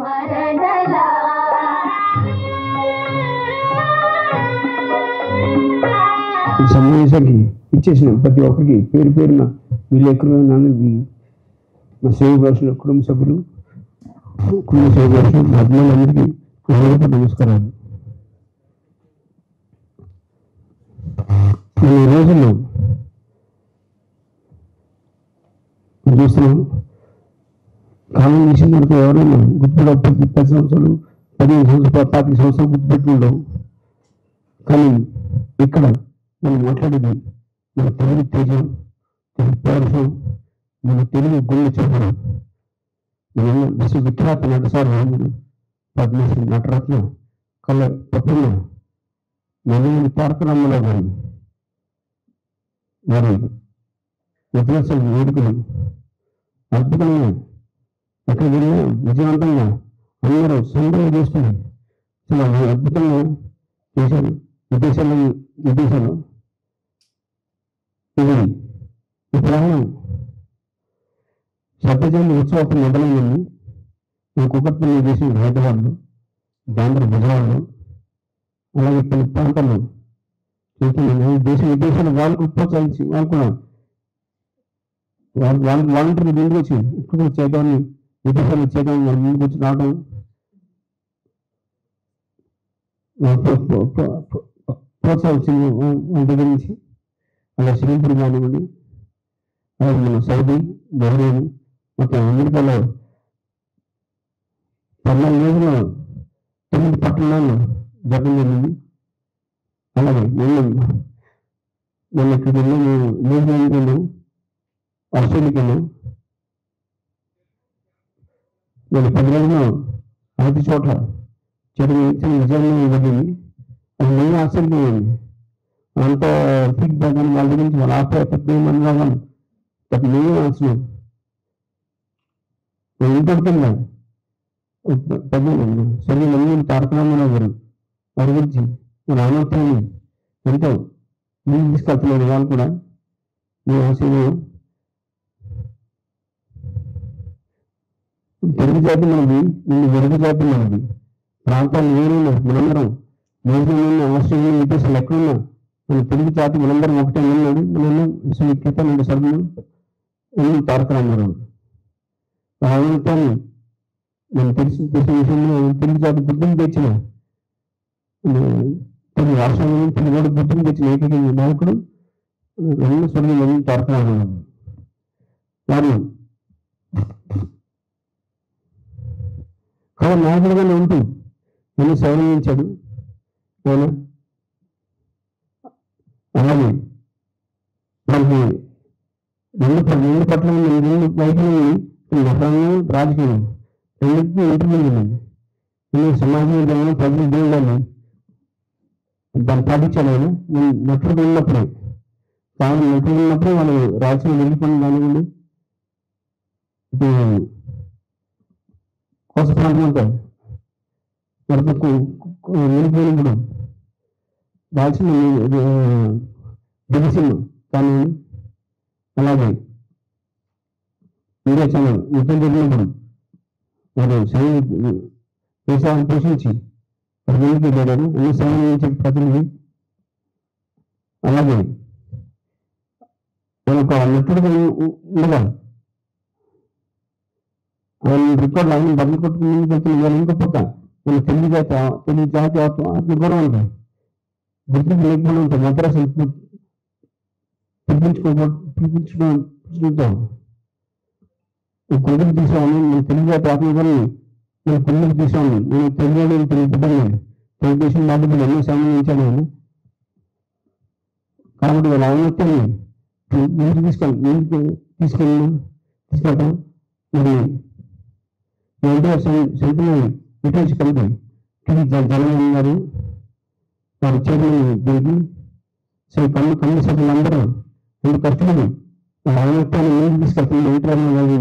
ఈ సమావేశానికి ఇచ్చేసిన ప్రతి ఒక్కరికి పేరు పేరున విలేకరులు మా సేవ భాషల కుటుంబ సభ్యులు అభిమానులందరికీ నమస్కారాలు. మన ఈ రోజుల్లో చూస్తున్నాం, కాలం చేసిన వరకు ఎవరైనా గుర్తుపెట్ట 10 సంవత్సరాలు 15 సంవత్సరాలు 25 సంవత్సరాలు గుర్తుపెట్టుకుంటాం. కానీ ఇక్కడ మనం మాట్లాడేది మన తెలుగు తేజం, తెలుగు పౌరుషం, మన తెలుగు గుళ్ళు చెప్పడం. మన విశ్వవిఖ్యాత నటసారి రాముడు, పద్మశ్రీ నటరత్న కళ ప్రపన్న నలుగురి తారక రామారావు గారి వారి నటనోత్సవ వేడుకలు అద్భుతంగా ఎక్కడ వెళ్ళినా విజయవంతంగా అందరూ సంబరం చేసుకుని చాలా అద్భుతంగా చేశారు. విదేశాల్లో ఇది ఇప్పుడు శబ్దజయంతి ఉత్సవం మొదలైంది. మన కుక్కట్పల్లి చేసిన హైదరాబాద్లో, దాంట్లో గుజరాత్లో, అలాగే కొన్ని ప్రాంతాల్లో చేస్తున్నాయి. విదేశాల వాళ్ళకు ప్రోత్సహించి వాళ్ళు కూడా వాళ్ళకి వాలంటీర్లు ముందుకు వచ్చి ఇక్కడ చేద్దామని, విదేశాల్లో చేద్దామని వాళ్ళు ముందుకు వచ్చి రావడం ప్రోత్సహించింది వాళ్ళ దగ్గర నుంచి. అలా శ్రీపురి కానివ్వండి, అలాగే మన సౌదీ, బహ్రెయిన్, మొత్తం అమెరికాలో 14 రోజుల్లో 9 పట్టణాల్లో జరగడం జరిగింది. అలాగే నేను ఇక్కడికి వెళ్ళాము, న్యూజిలాండ్కి వెళ్ళాము, ఆస్ట్రేలియాకి వెళ్ళాము. నేను 10 రోజుల్లో 5 చోట్ల విజయాన్ని జరిగింది. అది నేను ఆశ్చర్యపోయింది. అంత ఫీడ్బ్యాక్ అని వాళ్ళ గురించి వాళ్ళ ఆప్యాయత ప్రేమ అనుభవం నేనే ఆశ్చర్యం. ఇంకొకటిగా సరే నలుగురు తారక రామారావు గారు వారి గురించి మన ఆనందాన్ని ఎంతో ముందు తీసుకెళ్తున్నారు. వాళ్ళు కూడా మీ ఆశయం తెలుగు జాతి మనది, వెలుగు జాతి మనది. ప్రాంతాలు వేరున్నా మనందరం న్యూజిలాండ్, ఆస్ట్రేలియా, విదేశాలు ఎక్కడున్నా మన తెలుగు జాతి మనందరం ఒకటే ఉన్నాడు. మనం విశ్వవిఖ్యాత నటి సర్వులు తారక రామారావు. ఆనందాన్ని మనం తెలిసిన విషయంలో తెలుగు జాతి గుర్తింపు తెచ్చిన తెలుగు రాష్ట్రంలో తెలుగు గుర్తింపు తెచ్చిన ఏకైక నాయకుడు స్వర్గీయ తారక రామారావు. వారు కళ నాయకుడుగానే ఉంటూ నన్ను సౌరవించాడు. అలాగే మనకి రెండు పట్ల రెండు వైపులు రాజకీయం రెండింటికి ఇంటర్వ్యూ ఉన్నది. సమాజం ప్రజలు దేవుళ్ళని దాన్ని పాటించాలి. నటుడు ఉన్నప్పుడే వాళ్ళు రాజకీయం వెళ్ళిపోయిన దానివ్వండి, కోస ప్రాంతం అంతా వరకు వెళ్ళిపోయినప్పుడు రాల్సిన దిగసిన్న కానీ అలాగే మీడియా ఛానల్ యుద్ధం జరిగినప్పుడు వారు దేశాన్ని పోషించి వారు ముందుకు వెళ్ళారు. అన్ని సంబంధించిన ప్రతినిధి. అలాగే నేను ఒక నటుడుగా ఉండగా ఆయన రికార్డులు ఆయన బదులు కొట్టుకుని ముందుకు వెళ్తున్న ఇంకొక మన తెలుగు జాతి ఆత్మగౌరవంగా గుర్తింపు లేకుండా ఉంటాం. మద్రాసు పిలిపించుకుంటాం. కొడుకులు తీసామని నేను తెలుగు జాతి ఆత్మగౌరవం నేను కొడుకులు తీసాను. నేను తెలుగు బిడ్డలు తెలుగుదేశం బాధ్యతలు ఎన్నో సంబంధించాను. కాబట్టి వాళ్ళ ఔన్నత్యాన్ని ముందుకు తీసుకెళ్తాం. మరి సెంట్రల్ రిటర్న్స్ కమిటీ జగన్ గారు వారి చైర్మన్ దీనికి కమిటీ సభ్యులందరూ రెండు కష్టపడి వాళ్ళ ఔన్నత్యాన్ని ముందుకు తీసుకెళ్తున్నారు.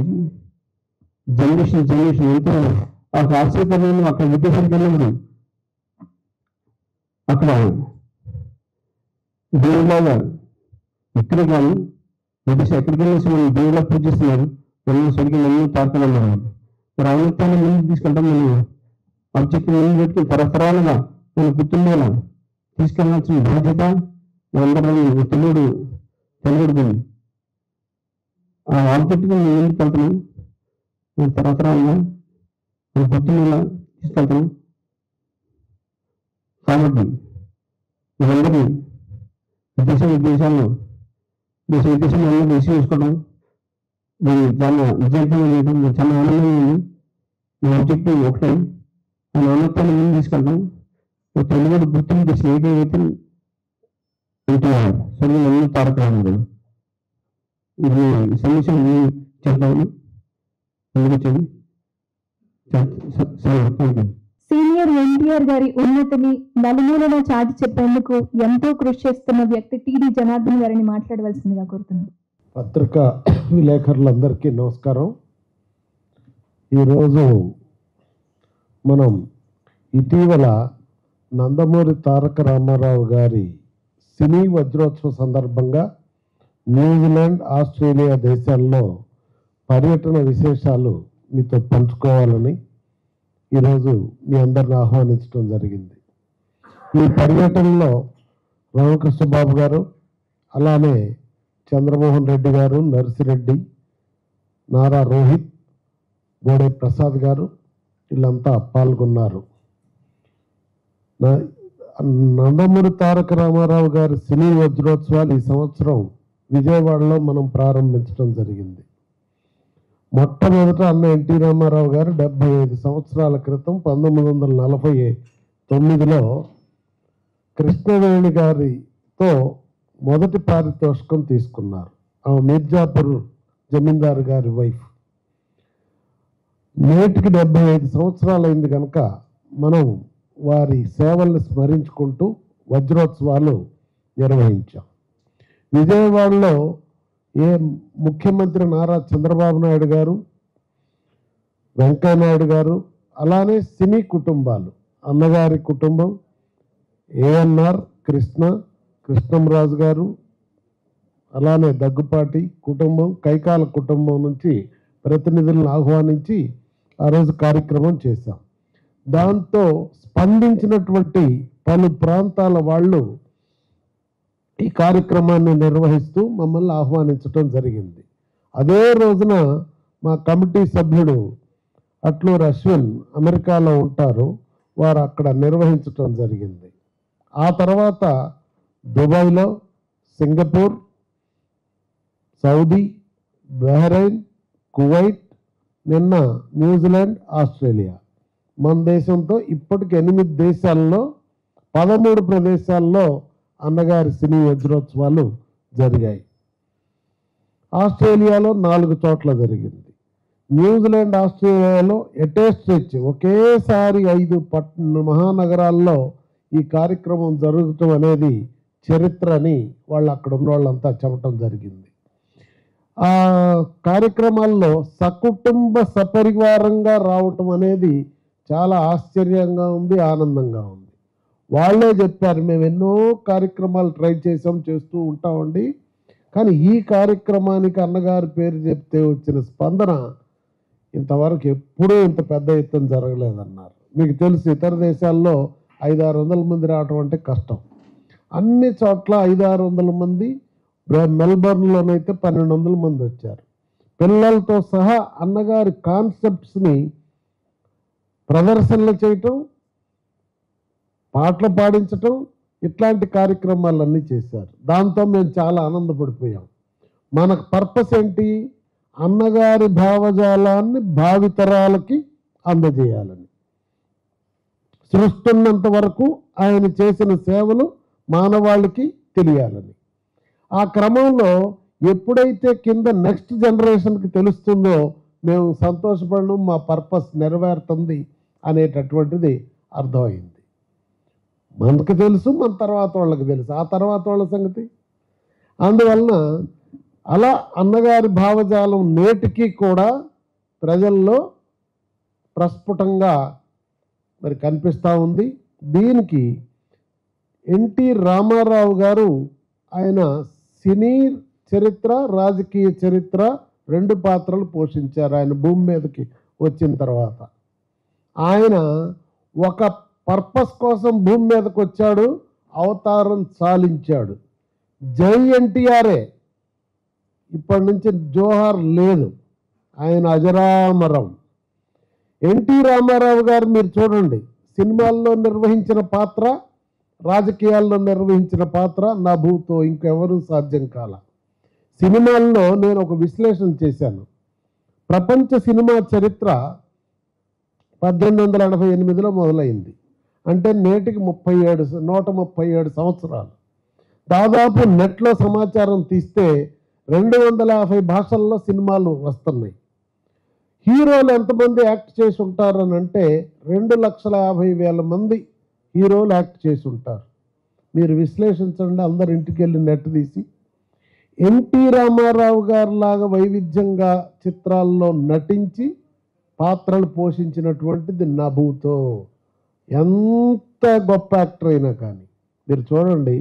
జనరేషన్ ఎంతో ఆశ్చర్యకరమైన అక్కడ విదేశానికి వెళ్ళినప్పుడు అక్కడ దేవుళ్ళగా ఎక్కడే కానీ విదేశం ఎక్కడికి వెళ్ళేసి మనం దేవుళ్ళ పూజిస్తున్నారు. ఎన్నో సరిగ్గా ఎన్నో తారకలు ఉన్నారు. మరి ఔన్నత్యాన్ని ముందుకు తీసుకెళ్ళడం మనం ఆబ్జెక్ట్ ముందు పెట్టుకుని తరతరాలుగా మన గుర్తుండేలా తీసుకెళ్ళాల్సిన బాధ్యత మనందరం తెలుగుడు ఆ ఆబ్జెక్ట్ మేము ముందుకు వెళ్తున్నాం, మన తరతరాలుగా మన గుర్తుండేలా తీసుకెళ్తున్నాం. కాబట్టి మనందరినీ విదేశాల్లో అందరూ రిసీవ్ చేసుకోవడం, దీన్ని చాలా విజయవంతంగా చేయడం చాలా ఆనందంగా ఉంది. నా ఆబ్జెక్టివ్ ఒకటే, ఆ ఔన్నత్యాన్ని ముందు తీసుకెళ్ళడం. తెలుగు గుర్తింపు చేసిన ఏకైతే ఎన్టీఆర్ తారక రామారావు. ఇది సమస్య చెప్తాను ముందుకొచ్చింది. సీనియర్ ఎన్టీఆర్ గారి ఉన్నతిని నలుమూలలో చాటి చెప్పేందుకు ఎంతో కృషి చేస్తున్న వ్యక్తి టీడీ జనార్దన్ గారిని మాట్లాడవలసిందిగా కోరుతున్నాను. పత్రికా విలేకరులందరికీ నమస్కారం. ఈరోజు మనం ఇటీవల నందమూరి తారక రామారావు గారి సినీ వజ్రోత్సవ సందర్భంగా న్యూజిలాండ్, ఆస్ట్రేలియా దేశాల్లో పర్యటన విశేషాలు మీతో పంచుకోవాలని ఈరోజు మీ అందరిని ఆహ్వానించడం జరిగింది. ఈ పర్యటనలో రామకృష్ణ బాబు గారు, అలానే చంద్రమోహన్ రెడ్డి గారు, నర్సిరెడ్డి, నారా రోహిత్, బోడే ప్రసాద్ గారు వీళ్ళంతా పాల్గొన్నారు. నందమూరి తారక రామారావు గారి సినీ వజ్రోత్సవాలు ఈ సంవత్సరం విజయవాడలో మనం ప్రారంభించడం జరిగింది. మొట్టమొదట అన్న ఎన్టీ రామారావు గారు 75 సంవత్సరాల క్రితం 1949లో కృష్ణవేణి గారితో మొదటి పారితోషికం తీసుకున్నారు. ఆమె మిర్జాపూర్ జమీందారు గారి వైఫ్. నేటికి 75 సంవత్సరాలైంది కనుక మనం వారి సేవల్ని స్మరించుకుంటూ వజ్రోత్సవాలు నిర్వహించాం. విజయవాడలో ముఖ్యమంత్రి నారా చంద్రబాబు నాయుడు గారు, వెంకయ్యనాయుడు గారు, అలానే సినీ కుటుంబాలు, అన్నగారి కుటుంబం, ఏఎన్ఆర్, కృష్ణంరాజు గారు, అలానే దగ్గుపాటి కుటుంబం, కైకాల కుటుంబం నుంచి ప్రతినిధులను ఆహ్వానించి ఆ రోజు కార్యక్రమం చేశాం. దాంతో స్పందించినటువంటి పలు ప్రాంతాల వాళ్ళు ఈ కార్యక్రమాన్ని నిర్వహిస్తూ మమ్మల్ని ఆహ్వానించడం జరిగింది. అదే రోజున మా కమిటీ సభ్యుడు అట్లూరు అశ్విన్ అమెరికాలో ఉంటారు, వారు అక్కడ నిర్వహించడం జరిగింది. ఆ తర్వాత దుబాయ్లో, సింగపూర్, సౌదీ, బహ్రెయిన్, కువైట్, నిన్న న్యూజిలాండ్, ఆస్ట్రేలియా. మన దేశంతో ఇప్పటికి 8 దేశాల్లో 13 ప్రదేశాల్లో అన్నగారి సినీ వజ్రోత్సవాలు జరిగాయి. ఆస్ట్రేలియాలో 4 చోట్ల జరిగింది. న్యూజిలాండ్, ఆస్ట్రేలియాలో ఎటేస్ట్రెచ్ ఒకేసారి 5 మహానగరాల్లో ఈ కార్యక్రమం జరగటం అనేది చరిత్ర అని వాళ్ళు అక్కడ ఉన్న వాళ్ళంతా చెప్పటం జరిగింది. ఆ కార్యక్రమాల్లో సకుటుంబ సపరివారంగా రావటం అనేది చాలా ఆశ్చర్యంగా ఉంది, ఆనందంగా ఉంది. వాళ్ళే చెప్పారు, మేము ఎన్నో కార్యక్రమాలు ట్రై చేస్తూ ఉంటామండి, కానీ ఈ కార్యక్రమానికి అన్నగారి పేరు చెప్తే వచ్చిన స్పందన ఇంతవరకు ఎప్పుడూ ఇంత పెద్ద ఎత్తున జరగలేదన్నారు. మీకు తెలుసు, ఇతర దేశాల్లో 500-600 మంది రావటం అంటే కష్టం. అన్ని చోట్ల 500-600 మంది, మెల్బర్న్లోనైతే 1200 మంది వచ్చారు. పిల్లలతో సహా అన్నగారి కాన్సెప్ట్స్ని ప్రదర్శనలు చేయటం, పాటలు పాడించటం, ఇట్లాంటి కార్యక్రమాలన్నీ చేశారు. దాంతో మేము చాలా ఆనందపడిపోయాం. మనకు పర్పస్ ఏంటి? అన్నగారి భావజాలాన్ని భావితరాలకి అందజేయాలని. సృష్టిన్నంత వరకు ఆయన చేసిన సేవలు మానవాళికి తెలియాలని. ఆ క్రమంలో ఎప్పుడైతే కింద నెక్స్ట్ జనరేషన్కి తెలుస్తుందో మేము సంతోషపడడం, మా పర్పస్ నెరవేరుతుంది అనేటటువంటిది అర్థమైంది. మనకు తెలుసు, మన తర్వాత వాళ్ళకి తెలుసు, ఆ తర్వాత వాళ్ళ సంగతి. అందువలన అలా అన్నగారి భావజాలం నేటికి కూడా ప్రజల్లో ప్రస్ఫుటంగా మరి కనిపిస్తూ ఉంది. దీనికి ఎన్టీ రామారావు గారు ఆయన సినీ చరిత్ర, రాజకీయ చరిత్ర 2 పాత్రలు పోషించారు. ఆయన భూమి మీదకి వచ్చిన తర్వాత ఆయన ఒక పర్పస్ కోసం భూమి మీదకి వచ్చాడు, అవతారం చాలించాడు. జై ఎన్టీఆర్ఏ, ఇప్పటి నుంచి జోహార్ లేదు, ఆయన అజరామరం. ఎన్టీ రామారావు గారు మీరు చూడండి, సినిమాల్లో నిర్వహించిన పాత్ర, రాజకీయాల్లో నిర్వహించిన పాత్ర నా భూతో ఇంకెవరూ సాధ్యం కాల. సినిమాల్లో నేను ఒక విశ్లేషణ చేశాను. ప్రపంచ సినిమా చరిత్ర 1888లో మొదలైంది. అంటే నేటికి 137 సంవత్సరాలు. దాదాపు నెట్లో సమాచారం తీస్తే 250 భాషల్లో సినిమాలు వస్తున్నాయి. హీరోలు ఎంతమంది యాక్ట్ చేసి ఉంటారని అంటే 2,50,000 మంది హీరోలు యాక్ట్ చేసి ఉంటారు. మీరు విశ్లేషించండి, అందరు ఇంటికి వెళ్ళి నెట్ తీసి. ఎన్టీ రామారావు గారు లాగా వైవిధ్యంగా చిత్రాల్లో నటించి పాత్రలు పోషించినటువంటిది నభూతో. ఎంత గొప్ప యాక్టర్ అయినా కానీ మీరు చూడండి,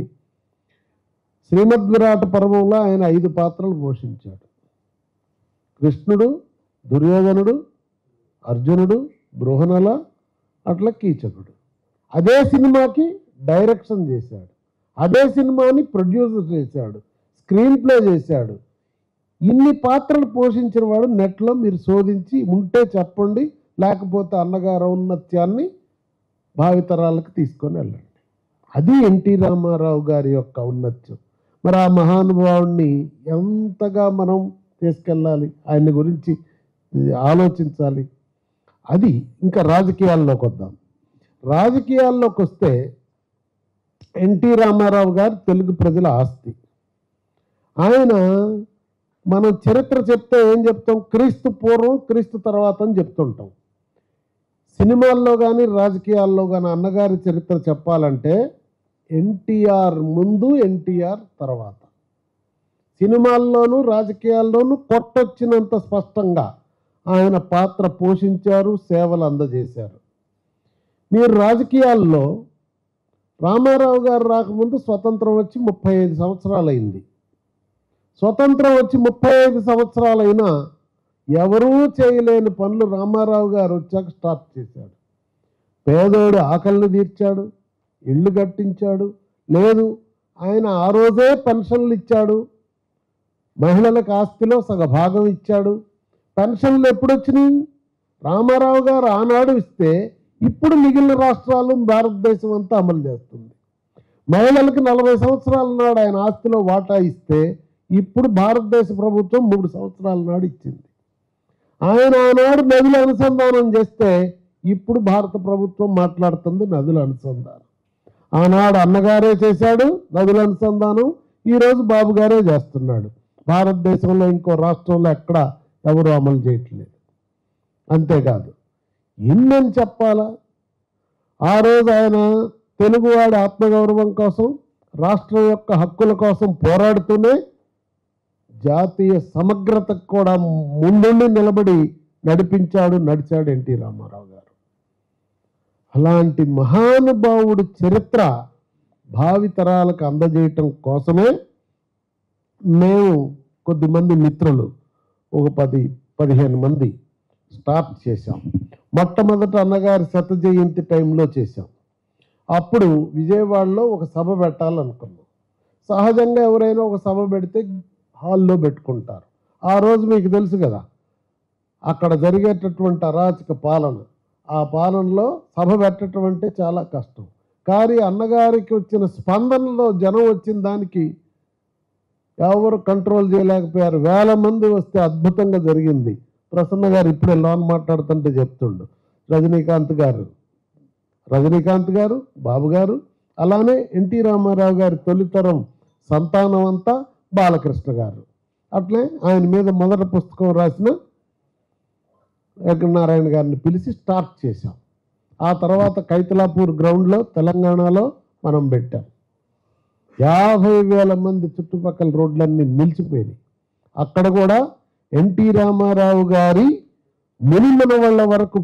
శ్రీమద్ విరాట పర్వంలో ఆయన 5 పాత్రలు పోషించాడు. కృష్ణుడు, దుర్యోధనుడు, అర్జునుడు, బృహనల, అట్లా కీచకుడు. అదే సినిమాకి డైరెక్షన్ చేశాడు, అదే సినిమాని ప్రొడ్యూసర్ చేశాడు, స్క్రీన్ ప్లే చేశాడు. ఇన్ని పాత్రలు పోషించిన వాడు నెట్లో మీరు శోధించి ఉంటే చెప్పండి, లేకపోతే అన్నగారు ఔన్నత్యాన్ని భావితరాలకు తీసుకొని వెళ్ళండి. అది ఎన్టీ రామారావు గారి యొక్క ఔన్నత్యం. మరి ఆ మహానుభావుణ్ణి ఎంతగా మనం తీసుకెళ్ళాలి, ఆయన గురించి ఆలోచించాలి. అది ఇంకా రాజకీయాల్లోకి వద్దాం. రాజకీయాల్లోకి వస్తే ఎన్టీ రామారావు గారు తెలుగు ప్రజల ఆస్తి. ఆయన మనం చరిత్ర చెప్తే ఏం చెప్తాం? క్రీస్తు పూర్వం, క్రీస్తు తర్వాత అని చెప్తుంటాం. సినిమాల్లో కానీ రాజకీయాల్లో కానీ అన్నగారి చరిత్ర చెప్పాలంటే ఎన్టీఆర్ ముందు, ఎన్టీఆర్ తర్వాత. సినిమాల్లోనూ రాజకీయాల్లోనూ కొట్టొచ్చినంత స్పష్టంగా ఆయన పాత్ర పోషించారు, సేవలు అందజేశారు. మీరు రాజకీయాల్లో రామారావు గారు రాకముందు స్వతంత్రం వచ్చి 35 సంవత్సరాలైంది. స్వతంత్రం వచ్చి 35 సంవత్సరాలైనా ఎవరూ చేయలేని పనులు రామారావు గారు వచ్చాక స్టార్ట్ చేశాడు. పేదోడు ఆకలిని తీర్చాడు, ఇళ్ళు కట్టించాడు. లేదు, ఆయన ఆ రోజే పెన్షన్లు ఇచ్చాడు, మహిళలకు ఆస్తిలో సగభాగం ఇచ్చాడు. పెన్షన్లు ఎప్పుడు వచ్చినాయి? రామారావు గారు ఆనాడు ఇస్తే ఇప్పుడు మిగిలిన రాష్ట్రాలు, భారతదేశం అంతా అమలు చేస్తుంది. మహిళలకు 40 సంవత్సరాల నాడు ఆయన ఆస్తిలో వాటా ఇస్తే ఇప్పుడు భారతదేశ ప్రభుత్వం 3 సంవత్సరాల నాడు ఇచ్చింది. ఆయన ఆనాడు నదుల అనుసంధానం చేస్తే ఇప్పుడు భారత ప్రభుత్వం మాట్లాడుతుంది నదుల అనుసంధానం. ఆనాడు అన్నగారే చేశాడు నదుల అనుసంధానం, ఈరోజు బాబు గారే చేస్తున్నాడు. భారతదేశంలో ఇంకో రాష్ట్రంలో ఎక్కడ ఎవరు అమలు చేయట్లేదు. అంతేకాదు, ఎన్నని చెప్పాలా? ఆ రోజు ఆయన తెలుగువాడి ఆత్మగౌరవం కోసం, రాష్ట్రం యొక్క హక్కుల కోసం పోరాడుతూనే జాతీయ సమగ్రతకు కూడా ముందుండి నిలబడి నడిచాడు ఎన్టీ రామారావు గారు. అలాంటి మహానుభావుడి చరిత్ర భావితరాలకు అందజేయటం కోసమే మేము కొద్దిమంది మిత్రులు ఒక 10-15 మంది స్టార్ట్ చేశాం. మొట్టమొదట అన్నగారి 100వ జయంతి టైంలో చేశాం. అప్పుడు విజయవాడలో ఒక సభ పెట్టాలనుకున్నాం. సహజంగా ఎవరైనా ఒక సభ పెడితే హాల్లో పెట్టుకుంటారు. ఆ రోజు మీకు తెలుసు కదా, అక్కడ జరిగేటటువంటి అరాచక పాలన, ఆ పాలనలో సభ పెట్టడం అంటే చాలా కష్టం. కానీ అన్నగారికి వచ్చిన స్పందనలో జనం వచ్చిన దానికి ఎవరు కంట్రోల్ చేయలేకపోయారు. 1000 మంది వస్తే అద్భుతంగా జరిగింది. ప్రసన్న గారు ఇప్పుడే లోన్ మాట్లాడుతుంటే చెప్తుండు, రజనీకాంత్ గారు, బాబు గారు, అలానే ఎన్టీ రామారావు గారి తొలితరం సంతానం అంతా బాలకృష్ణ గారు. అట్లే ఆయన మీద మొదటి పుస్తకం రాసిన వెంకటనారాయణ గారిని పిలిచి స్టార్ట్ చేశాం. ఆ తర్వాత కైతలాపూర్ గ్రౌండ్లో తెలంగాణలో మనం పెట్టాం. 50,000 మంది చుట్టుపక్కల రోడ్లన్నీ నిలిచిపోయినాయి. అక్కడ కూడా ఎన్టీ రామారావు గారి మునిమన వాళ్ళ వరకు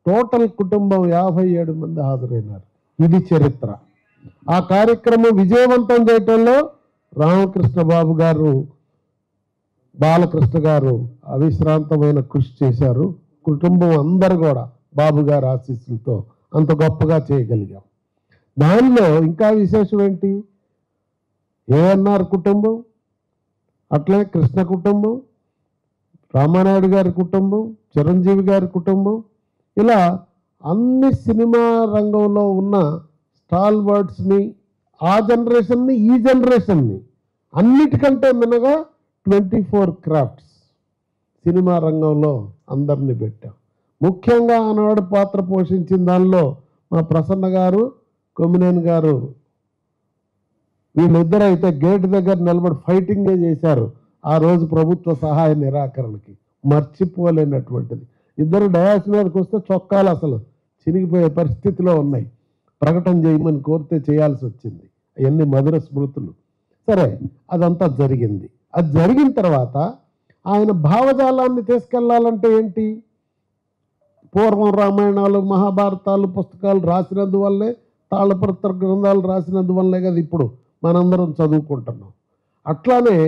టోటల్ కుటుంబం 57 మంది హాజరైనారు. ఇది చరిత్ర. ఆ కార్యక్రమం విజయవంతం చేయటంలో రామకృష్ణ బాబు గారు, బాలకృష్ణ గారు అవిశ్రాంతమైన కృషి చేశారు. కుటుంబం అందరు కూడా బాబు గారి ఆశీస్సులతో అంత గొప్పగా చేయగలిగాం. దానిలో ఇంకా విశేషం ఏంటి, ఏఎన్ఆర్ కుటుంబం, అట్లే కృష్ణ కుటుంబం, రామానాయుడు గారి కుటుంబం, చిరంజీవి గారి కుటుంబం, ఇలా అన్ని సినిమా రంగంలో ఉన్న స్టాల్ వర్డ్స్ని, ఆ జనరేషన్ని ఈ జనరేషన్ని అన్నిటికంటే మినగా 24 క్రాఫ్ట్స్ సినిమా రంగంలో అందరినీ పెట్టాం. ముఖ్యంగా ఆనాడు పాత్ర పోషించిన దానిలో మా ప్రసన్న గారు, కొమ్మినేని గారు, వీళ్ళిద్దరూ అయితే గేట్ దగ్గర నిలబడి ఫైటింగే చేశారు ఆ రోజు ప్రభుత్వ సహాయ నిరాకరణకి. మర్చిపోలేనటువంటిది. ఇద్దరు డయాస్ మీదకి వస్తే చొక్కాలు అసలు చినిగిపోయే పరిస్థితిలో ఉన్నాయి. ప్రకటన చేయమని కోరితే చేయాల్సి వచ్చింది. అవన్నీ మధుర స్మృతులు. సరే, అదంతా జరిగింది. అది జరిగిన తర్వాత ఆయన భావజాలాన్ని తీసుకెళ్లాలంటే ఏంటి, పూర్వం రామాయణాలు, మహాభారతాలు పుస్తకాలు రాసినందువల్లే, తాళపత్ర గ్రంథాలు రాసినందువల్లే కదా ఇప్పుడు మనందరం చదువుకుంటున్నాం. అట్లానే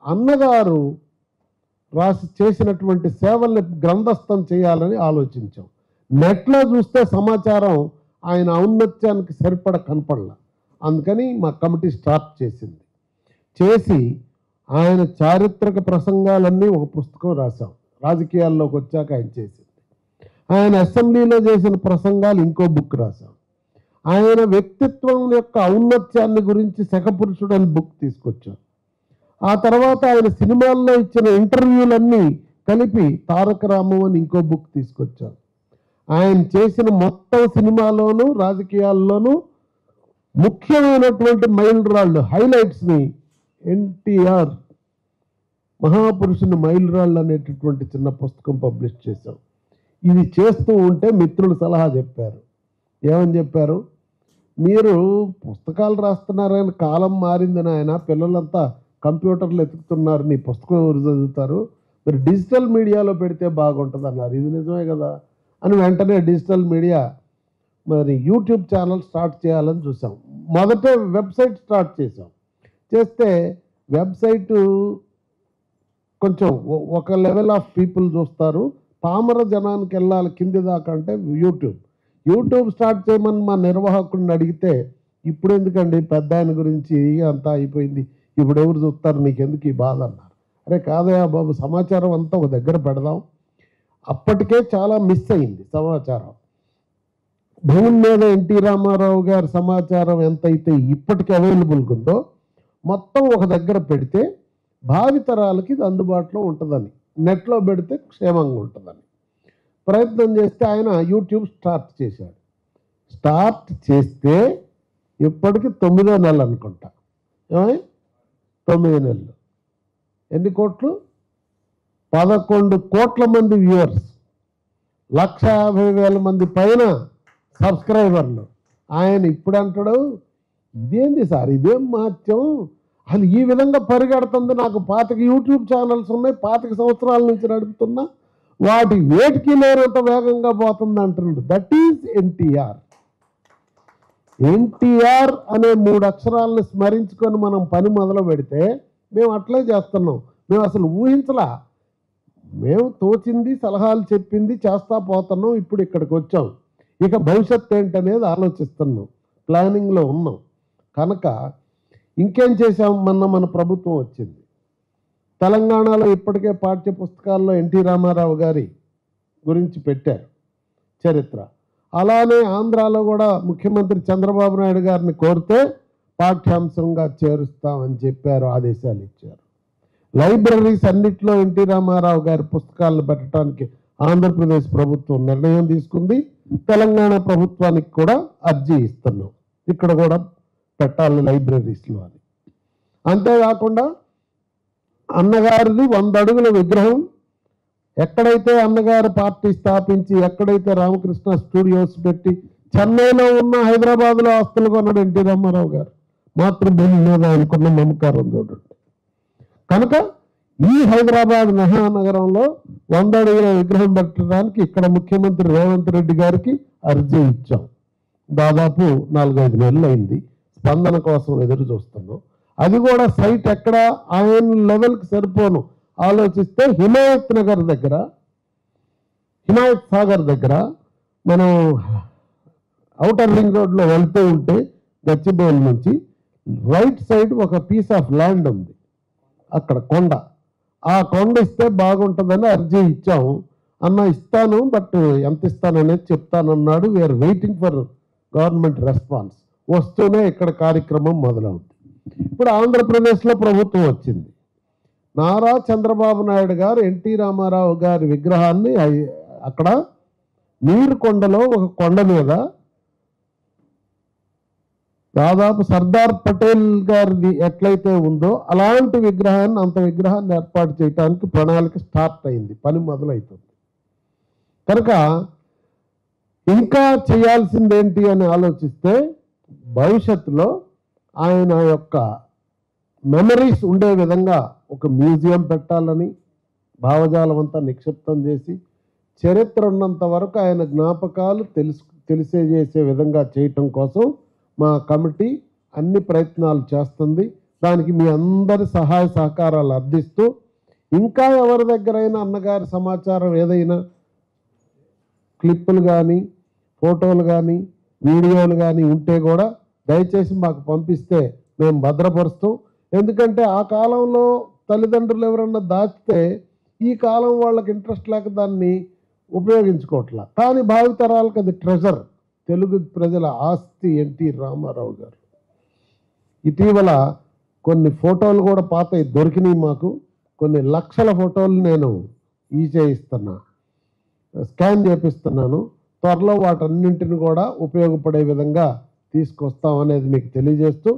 అన్నగారు చేసినటువంటి సేవల్ని గ్రంథస్థం చేయాలని ఆలోచించాం. నెట్లో చూస్తే సమాచారం ఆయన ఔన్నత్యానికి సరిపడ కనపడలా. అందుకని మా కమిటీ స్టార్ట్ చేసి ఆయన చారిత్రక ప్రసంగాలన్నీ ఒక పుస్తకం రాశాం. రాజకీయాల్లోకి వచ్చాక ఆయన చేసింది. ఆయన అసెంబ్లీలో చేసిన ప్రసంగాలు ఇంకో బుక్ రాశాం. ఆయన వ్యక్తిత్వం యొక్క ఔన్నత్యాన్ని గురించి శకపురుషుడు అని బుక్ తీసుకొచ్చాం. ఆ తర్వాత ఆయన సినిమాల్లో ఇచ్చిన ఇంటర్వ్యూలన్నీ కలిపి తారక రామం అని ఇంకో బుక్ తీసుకొచ్చాం. ఆయన చేసిన మొత్తం సినిమాలోనూ రాజకీయాల్లోనూ ముఖ్యమైనటువంటి మైలురాళ్ళు, హైలైట్స్ని ఎన్టీఆర్ మహాపురుషుని మైలురాళ్ళు అనేటటువంటి చిన్న పుస్తకం పబ్లిష్ చేశాం. ఇది చేస్తూ ఉంటే మిత్రులు సలహా చెప్పారు. ఏమని చెప్పారు, మీరు పుస్తకాలు రాస్తున్నారని కాలం మారిందని, ఆయన పిల్లలంతా కంప్యూటర్లు ఎతుకుతున్నారు, నీ పుస్తకం ఎవరు చదువుతారు, మీరు డిజిటల్ మీడియాలో పెడితే బాగుంటుంది అన్నారు. ఇది నిజమే కదా అని వెంటనే డిజిటల్ మీడియా మరి యూట్యూబ్ ఛానల్ స్టార్ట్ చేయాలని చూసాం. మొదట వెబ్సైట్ స్టార్ట్ చేస్తే వెబ్సైటు కొంచెం ఒక లెవెల్ ఆఫ్ పీపుల్ చూస్తారు, పామర జనానికి వెళ్ళాలి కింది దాకా అంటే యూట్యూబ్ స్టార్ట్ చేయమని మా నిర్వాహకుడిని అడిగితే, ఇప్పుడు ఎందుకండి పెద్ద ఆయన గురించి అంతా అయిపోయింది, ఇప్పుడు ఎవరు చూస్తారు, నీకెందుకు ఈ బాధ అన్నారు. అరే కాదయా బాబు, సమాచారం అంతా ఒక దగ్గర పెడదాం. అప్పటికే చాలా మిస్ అయింది సమాచారం. భూమి మీద ఎన్టీ రామారావు గారి సమాచారం ఎంతైతే ఇప్పటికీ అవైలబుల్గా ఉందో మొత్తం ఒక దగ్గర పెడితే భావితరాలకి ఇది అందుబాటులో ఉంటుందని, నెట్లో పెడితే క్షేమంగా ఉంటుందని ప్రయత్నం చేస్తే ఆయన యూట్యూబ్ స్టార్ట్ చేశాడు. స్టార్ట్ చేస్తే ఇప్పటికి 9వ నెల అనుకుంటా. 9 నెలలు. ఎన్ని కోట్లు? 11 కోట్ల మంది వ్యూవర్స్, 1,50,000 మంది పైన సబ్స్క్రైబర్లు. ఆయన ఇప్పుడు అంటాడు, ఇదేంది సార్, ఇదేం మహత్యం, అసలు ఈ విధంగా పరిగెడుతుంది, నాకు 25 యూట్యూబ్ ఛానల్స్ ఉన్నాయి, 25 సంవత్సరాల నుంచి నడుపుతున్నా, వాటి వేటికి లేనంత వేగంగా పోతుంది అంటున్నాడు. That is NTR. ఎన్టీఆర్ అనే 3 అక్షరాలను స్మరించుకొని మనం పని మొదలు పెడితే మేము అట్లే చేస్తున్నాం. మేము అసలు ఊహించలా, మేము తోచింది సలహాలు చెప్పింది చేస్తా పోతున్నాం. ఇప్పుడు ఇక్కడికి వచ్చాం, ఇక భవిష్యత్తు ఏంటనేది ఆలోచిస్తున్నాం, ప్లానింగ్లో ఉన్నాం. కనుక ఇంకేం చేసాం, మన ప్రభుత్వం వచ్చింది. తెలంగాణలో ఇప్పటికే పాఠ్య పుస్తకాల్లో ఎన్టీ రామారావు గారి గురించి పెట్టారు చరిత్ర. అలానే ఆంధ్రాలో కూడా ముఖ్యమంత్రి చంద్రబాబు నాయుడు గారిని కోరితే పాఠ్యాంశంగా చేరుస్తామని చెప్పారు, ఆదేశాలు ఇచ్చారు. లైబ్రరీస్ అన్నిట్లో ఎన్టీ రామారావు గారి పుస్తకాలను పెట్టడానికి ఆంధ్రప్రదేశ్ ప్రభుత్వం నిర్ణయం తీసుకుంది. తెలంగాణ ప్రభుత్వానికి కూడా అర్జీ ఇస్తున్నాం, ఇక్కడ కూడా పెట్టాలి లైబ్రరీస్లో అని. అంతేకాకుండా అన్నగారిది 100 అడుగుల విగ్రహం ఎక్కడైతే అన్నగారు పార్టీ స్థాపించి, ఎక్కడైతే రామకృష్ణ స్టూడియోస్ పెట్టి చెన్నైలో ఉన్న హైదరాబాద్లో ఆస్తులు కొన్నాడు ఎన్టీ రామారావు గారు. మాతృభూమి మీద ఆయనకున్న మమకారం చూడండి. కనుక ఈ హైదరాబాద్ మహానగరంలో 100 అడుగుల విగ్రహం పెట్టడానికి ఇక్కడ ముఖ్యమంత్రి రేవంత్ రెడ్డి గారికి అర్జీ ఇచ్చాం. దాదాపు 4-5 నెలలు అయింది. స్పందన కోసం ఎదురు చూస్తున్నాం. అది కూడా సైట్ ఎక్కడ ఆయన లెవెల్కి సరిపోను ఆలోచిస్తే హిమాయత్ నగర్ దగ్గర హిమాయత్ సాగర్ దగ్గర మనం ఔటర్ రింగ్ రోడ్లో వెళ్తూ ఉంటే గచ్చిబౌలి నుంచి రైట్ సైడ్ ఒక పీస్ ఆఫ్ ల్యాండ్ ఉంది, అక్కడ కొండ. ఆ కొండ ఇస్తే బాగుంటుందని అర్జీ ఇచ్చాము. అన్న ఇస్తాను, బట్ ఎంత ఇస్తాననేది చెప్తానన్నాడు. We are waiting for government response. వస్తూనే ఇక్కడ కార్యక్రమం మొదలవుతుంది. ఇప్పుడు ఆంధ్రప్రదేశ్లో ప్రభుత్వం వచ్చింది. నారా చంద్రబాబు నాయుడు గారు ఎన్టీ రామారావు గారి విగ్రహాన్ని అక్కడ నీరుకొండలో ఒక కొండ మీద దాదాపు సర్దార్ పటేల్ గారిది ఎట్లయితే ఉందో అలాంటి విగ్రహాన్ని, అంత విగ్రహాన్ని ఏర్పాటు చేయడానికి ప్రణాళిక స్టార్ట్ అయింది, పని మొదలవుతుంది. కనుక ఇంకా చేయాల్సిందేంటి అని ఆలోచిస్తే భవిష్యత్తులో ఆయన యొక్క మెమరీస్ ఉండే విధంగా ఒక మ్యూజియం పెట్టాలని భావజాలం అంతా నిక్షిప్తం చేసి చరిత్ర ఉన్నంత వరకు ఆయన జ్ఞాపకాలు తెలిసేజేసే విధంగా చేయటం కోసం మా కమిటీ అన్ని ప్రయత్నాలు చేస్తుంది. దానికి మీ అందరి సహాయ సహకారాలు అర్థిస్తూ ఇంకా ఎవరి దగ్గరైనా అన్నగారి సమాచారం ఏదైనా క్లిప్పులు కానీ ఫోటోలు కానీ వీడియోలు కానీ ఉంటే కూడా దయచేసి మాకు పంపిస్తే మేము భద్రపరుస్తాం. ఎందుకంటే ఆ కాలంలో తల్లిదండ్రులు ఎవరన్నా దాచితే ఈ కాలం వాళ్ళకి ఇంట్రెస్ట్ లేక దాన్ని ఉపయోగించుకోవట్లా. కానీ భావితరాలకు అది ట్రెజర్, తెలుగు ప్రజల ఆస్తి ఎన్టీ రామారావు గారు. ఇటీవల కొన్ని ఫోటోలు కూడా పాతవి దొరికినాయి మాకు. కొన్ని లక్షల ఫోటోలు నేను చేయిస్తున్నా, స్కాన్ చేపిస్తున్నాను. త్వరలో వాటన్నింటిని కూడా ఉపయోగపడే విధంగా తీసుకొస్తాం అనేది మీకు తెలియజేస్తూ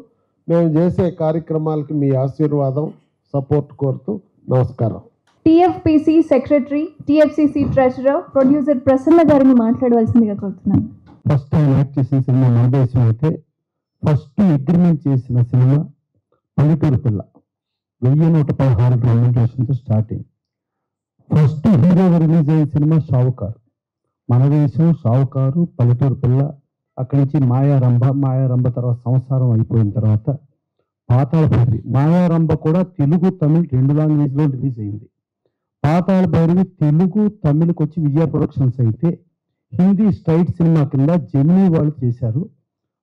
మేము చేసే కార్యక్రమాలకి మీ ఆశీర్వాదం, సపోర్ట్ కోరుతూ నమస్కారం. TFPC secretary, TFCC treasurer, producer Prasanna గారిని మాట్లాడవలసిందిగా కోరుతున్నాను. ఫస్ట్ ఆయన యాక్ట్ చేసిన సినిమా మన దేశం అయితే ఫస్ట్ అగ్రిమెంట్ చేసిన సినిమా పల్లెటూరు పిల్ల 1116 రెమ్యునరేషన్తో స్టార్ట్ అయింది. ఫస్ట్ హీరోగా రిలీజ్ అయిన సినిమా షావుకారు. మన దేశం, షావుకారు, పల్లెటూరు పిల్ల, అక్కడి నుంచి మాయారంభ తర్వాత సంసారం అయిపోయిన తర్వాత పాతాళభైరవి. మాయారంభ కూడా తెలుగు, తమిళ్ 2 లాంగ్వేజ్లో రిలీజ్ అయింది. పాతాళభైరవి తెలుగు, తమిళకి వచ్చి విజయ ప్రొడక్షన్స్ అయితే హిందీ స్ట్రైట్ సినిమా కింద జెమినీ వాళ్ళు చేశారు.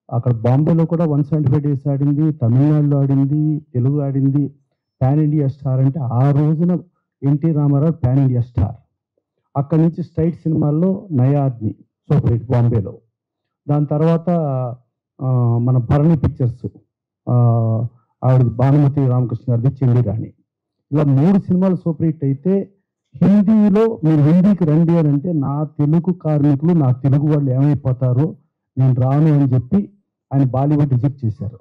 అక్కడ బాంబేలో కూడా 175 డేస్ ఆడింది, తమిళనాడులో ఆడింది, తెలుగు ఆడింది. పాన్ ఇండియా స్టార్ అంటే ఆ రోజున NT Ramarao pan India star. అక్కడి నుంచి స్ట్రైట్ సినిమాల్లో నయా ఆద్మీ సూపర్ హిట్ బాంబేలో. దాని తర్వాత మన భరణి పిక్చర్స్ ఆవిడ భానుమతి రామకృష్ణ గారిది చెందిరాణి. ఇలా 3 సినిమాలు సూపర్ హిట్ అయితే హిందీలో మీరు హిందీకి రండి అని అంటే నా తెలుగు కార్మికులు, నా తెలుగు వాళ్ళు ఏమైపోతారో నేను రాను అని చెప్పి ఆయన బాలీవుడ్ రిజెక్ట్ చేశారు.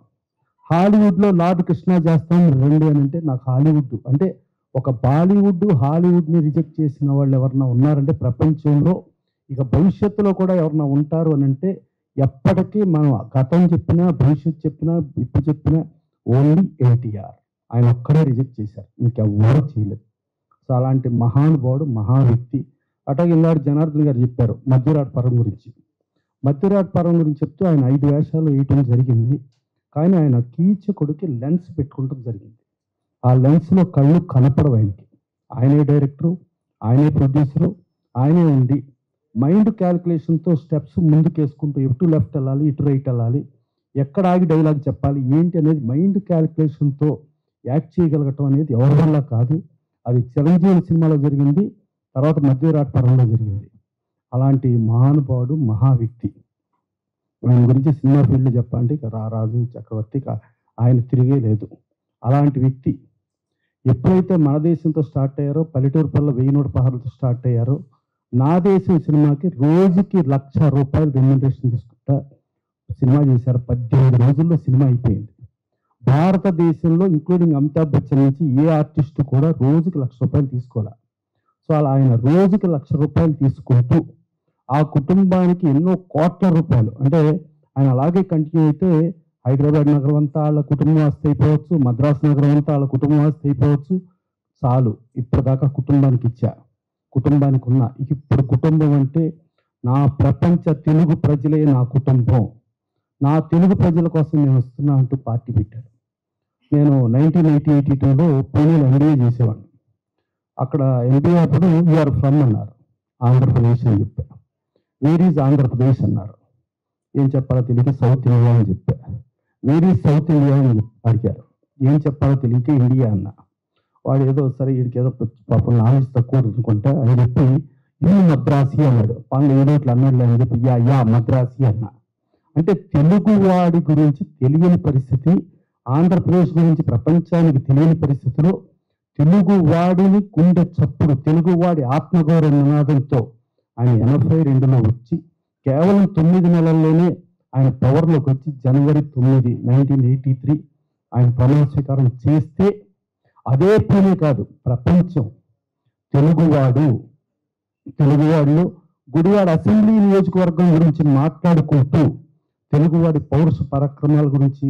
హాలీవుడ్లో లార్డ్ కృష్ణ చేస్తాం రండి అని అంటే నాకు హాలీవుడ్ అంటే ఒక బాలీవుడ్ హాలీవుడ్ని రిజెక్ట్ చేసిన వాళ్ళు ఎవరన్నా ఉన్నారంటే ప్రపంచంలో ఇక భవిష్యత్తులో కూడా ఎవరన్నా ఉంటారు అని అంటే ఎప్పటికీ మనం గతం చెప్పినా, భవిష్యత్తు చెప్పినా, ఇప్పుడు చెప్పినా ఓన్లీ ఎన్టీఆర్. ఆయన ఒక్కడే రిజెక్ట్ చేశారు, ఇంకెవ్వరూ చేయలేదు. సో అలాంటి మహానుభావుడు, మహా వ్యక్తి. అట్లాగే ఇందాక జనార్దన్ గారు చెప్పారు మధ్యరాట్ పరం గురించి. మధ్యరాట్ పరం గురించి చెప్తూ ఆయన 5 వేషాలు వేయటం జరిగింది. కానీ ఆయన కీచకుడికి లెన్స్ పెట్టుకుంటం జరిగింది. ఆ లెన్స్లో కళ్ళు కనపడవు ఆయనకి. ఆయనే డైరెక్టరు, ఆయనే ప్రొడ్యూసరు, ఆయనే ఉండి మైండ్ క్యాల్కులేషన్తో స్టెప్స్ ముందుకేసుకుంటూ ఇటు లెఫ్ట్ వెళ్ళాలి, ఇటు రైట్ వెళ్ళాలి, ఎక్కడ ఆగి డైలాగ్ చెప్పాలి ఏంటి అనేది మైండ్ క్యాల్కులేషన్తో యాక్ట్ చేయగలగటం అనేది ఎవరి వల్ల కాదు. అది చిరంజీవి సినిమాలో జరిగింది, తర్వాత మధ్యరాట్ పరంలో జరిగింది. అలాంటి మహానుభావుడు, మహా వ్యక్తి. ఆయన గురించి సినిమా ఫీల్డ్లో చెప్పాలంటే ఇక రారాజు చక్రవర్తి ఆయన తిరిగే లేదు. అలాంటి వ్యక్తి ఎప్పుడైతే మన దేశంతో స్టార్ట్ అయ్యారో, పల్లెటూరు పల్ల 1116తో స్టార్ట్ అయ్యారో, నా దేశం సినిమాకి రోజుకి ₹1,00,000 రెమ్యునరేషన్ తీసుకుంటా సినిమా చేశారు. 18 రోజుల్లో సినిమా అయిపోయింది. భారతదేశంలో ఇంక్లూడింగ్ అమితాబ్ బచ్చన్ నుంచి ఏ ఆర్టిస్ట్ కూడా రోజుకి ₹1,00,000 తీసుకోవాలి. సో అలా ఆయన రోజుకి ₹1,00,000 తీసుకుంటూ ఆ కుటుంబానికి ఎన్నో కోట్ల రూపాయలు, అంటే ఆయన అలాగే కంటిన్యూ అయితే హైదరాబాద్ నగరం అంతా వాళ్ళ కుటుంబం ఆస్తి అయిపోవచ్చు, మద్రాసు నగరం అంతా వాళ్ళ కుటుంబం ఆస్తి అయిపోవచ్చు. చాలు ఇప్పటిదాకా కుటుంబానికి ఇచ్చా, కుటుంబానికి ఉన్నా. ఇప్పుడు కుటుంబం అంటే నా ప్రపంచ తెలుగు ప్రజలే నా కుటుంబం, నా తెలుగు ప్రజల కోసం నేను వస్తున్నా అంటూ పార్టీ పెట్టారు. నేను 1982లో పూణేలో MBA చేసేవాడిని. అక్కడ MBA అప్పుడు యూఆర్ ఫ్రమ్ అన్నారు. ఆంధ్రప్రదేశ్ అని చెప్పా. వేర్ ఈజ్ ఆంధ్రప్రదేశ్ అన్నారు. ఏం చెప్పాలో తెలియక సౌత్ ఇండియా అని చెప్పా. వేర్ ఈజ్ సౌత్ ఇండియా అని అడిగారు. ఏం చెప్పాలో తెలియక ఇండియా అన్న. వాడు ఏదో సరే వీడికి ఏదో పాపం నాలెడ్జ్ తక్కువ అనుకుంటా అని చెప్పి ఈ మద్రాసి అన్నాడు. పనులు ఏదో ఇట్లా అన్నాడు అని చెప్పి యా మద్రాసి అన్న. అంటే తెలుగు వాడి గురించి తెలియని పరిస్థితి, ఆంధ్రప్రదేశ్ గురించి ప్రపంచానికి తెలియని పరిస్థితిలో తెలుగు వాడిని గుండె చప్పుడు, తెలుగువాడి ఆత్మగౌరవ నినాదంతో ఆయన 82లో వచ్చి కేవలం 9 నెలల్లోనే ఆయన పవర్లోకి వచ్చి జనవరి 9, 1983 ఆయన ప్రమాణ స్వీకారం చేస్తే అదే పనే కాదు, ప్రపంచం తెలుగువాడిలో గుడివాడ అసెంబ్లీ నియోజకవర్గం గురించి మాట్లాడుకుంటూ తెలుగువాడి పౌరుష పరాక్రమాల గురించి